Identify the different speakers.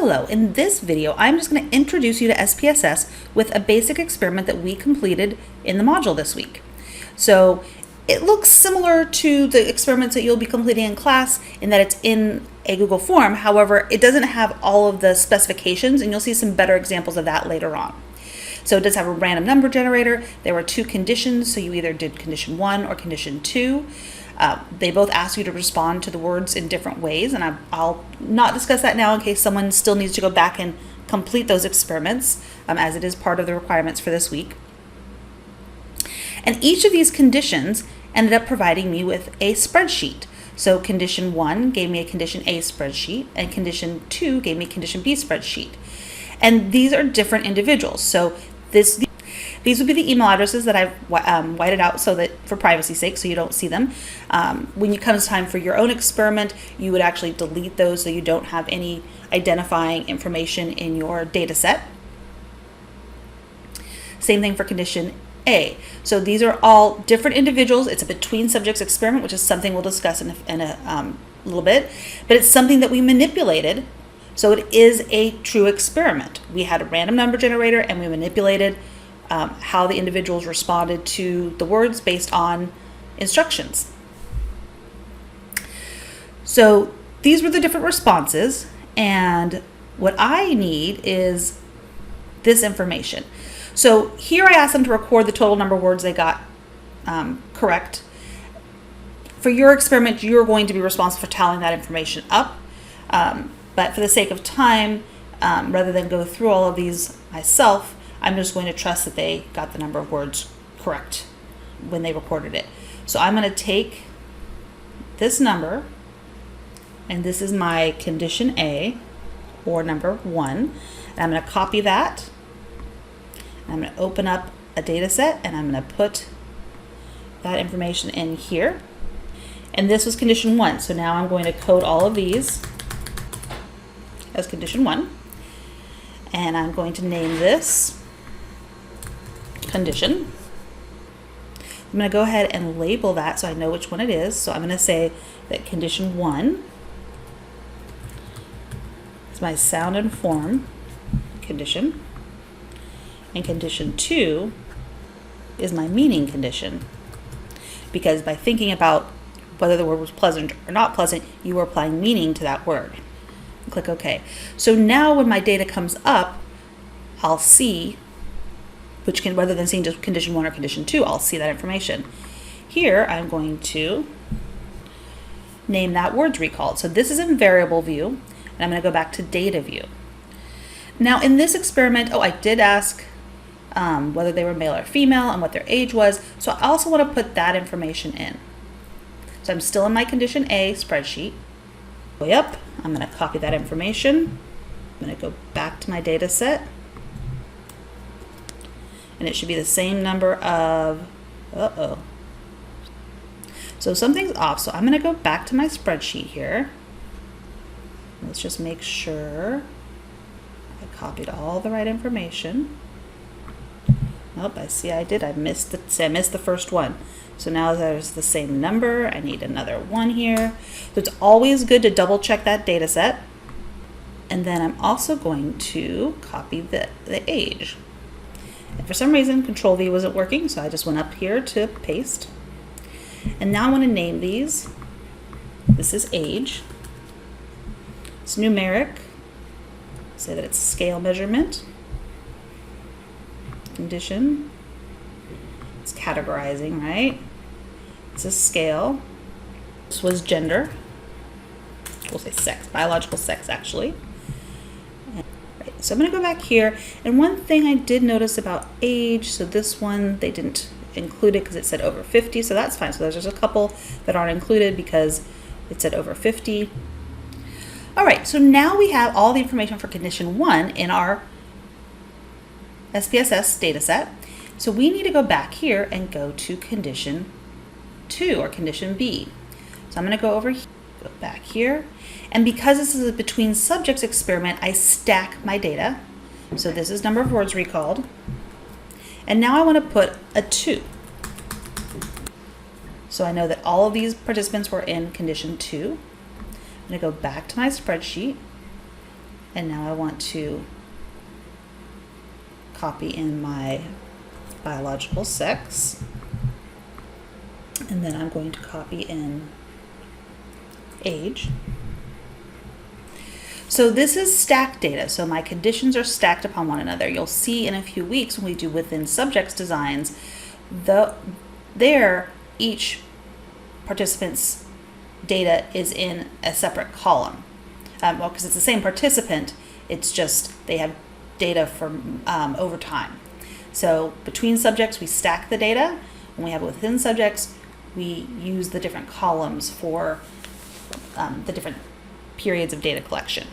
Speaker 1: Hello, in this video I'm just going to introduce you to SPSS with a basic experiment that we completed in the module this week. So it looks similar to the experiments that you'll be completing in class in that it's in a Google form. However, it doesn't have all of the specifications, and you'll see some better examples of that later on. So it does have a random number generator. There were two conditions, so you either did condition 1 or condition 2. They both ask you to respond to the words in different ways, and I'll not discuss that now in case someone still needs to go back and complete those experiments, as it is part of the requirements for this week. And each of these conditions ended up providing me with a spreadsheet. So condition 1 gave me a condition A spreadsheet, and condition 2 gave me a condition B spreadsheet. And these are different individuals. So these would be the email addresses that I've whited out so that for privacy's sake, so you don't see them. When it comes time for your own experiment, you would actually delete those so you don't have any identifying information in your data set. Same thing for condition A. So these are all different individuals. It's a between subjects experiment, which is something we'll discuss in a little bit, but it's something that we manipulated. So it is a true experiment. We had a random number generator and we manipulated how the individuals responded to the words based on instructions. So these were the different responses, and what I need is this information. So here I asked them to record the total number of words they got correct. For your experiment, you're going to be responsible for tallying that information up, but for the sake of time, rather than go through all of these myself, I'm just going to trust that they got the number of words correct when they recorded it. So I'm going to take this number, and this is my condition A, or number 1, and I'm going to copy that. I'm going to open up a data set, and I'm going to put that information in here. And this was condition 1, so now I'm going to code all of these as condition 1, and I'm going to name this condition. I'm going to go ahead and label that so I know which one it is. So I'm going to say that condition 1 is my sound and form condition, and condition 2 is my meaning condition, because by thinking about whether the word was pleasant or not pleasant, you are applying meaning to that word. Click OK. So now when my data comes up, I'll see rather than seeing just condition 1 or condition 2, I'll see that information. Here I'm going to name that words recalled. So this is in variable view, and I'm going to go back to data view. Now in this experiment, I did ask whether they were male or female and what their age was, so I also want to put that information in. So I'm still in my condition A spreadsheet. Way up, I'm going to copy that information. I'm going to go back to my data set, and it should be the same number of, so something's off, so I'm going to go back to my spreadsheet here. Let's just make sure I copied all the right information. Nope, I see I did. I missed the first one. So now there's the same number. I need another one here. So it's always good to double check that data set. And then I'm also going to copy the age. And for some reason, Control V wasn't working, so I just went up here to paste. And now I want to name these. This is age. It's numeric. Say that it's scale measurement. Condition. It's categorizing, right? It's a scale. This was gender. We'll say sex, biological sex actually. Right, so I'm going to go back here, and one thing I did notice about age, so this one they didn't include it because it said over 50, so that's fine. So there's just a couple that aren't included because it said over 50. All right, so now we have all the information for condition 1 in our SPSS data set. So we need to go back here and go to condition 2 or condition B. So I'm going to go over here, go back here, and because this is a between subjects experiment, I stack my data. So this is number of words recalled, and now I want to put a 2. So I know that all of these participants were in condition 2. I'm going to go back to my spreadsheet, And now I want to copy in my biological sex. And then I'm going to copy in age. So this is stacked data, so my conditions are stacked upon one another. You'll see in a few weeks when we do within subjects designs, each participant's data is in a separate column. Well, because it's the same participant, it's just they have data from over time. So between subjects, we stack the data. When we have it within subjects, we use the different columns for the different periods of data collection.